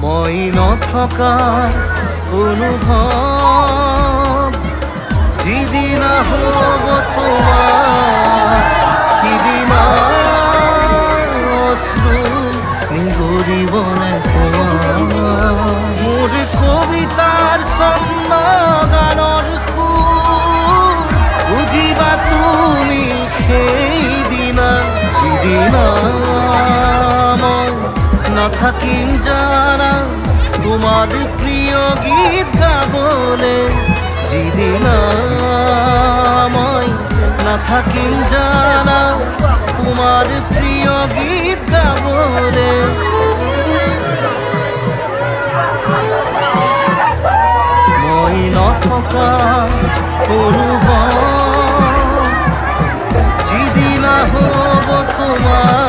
মই নথকাৰ অনুভৱ যিদিনা হ'ব তোমাৰ সিদিনা অশ্ৰু নিগৰিবনে তোমাৰ মোৰ কবিতাৰ ছন্দ গানৰ সুৰ বুজিবা তুমি সেইদিনা যিদিনা মই নাথাকিম জানা তোমার প্রিয় গীত গাবলে যিদিনা মই নাথাকিম জানা তোমার প্রিয় গীত গাবলে মই নথকা অনুভৱ যিদিনা হ'ব তোমাৰ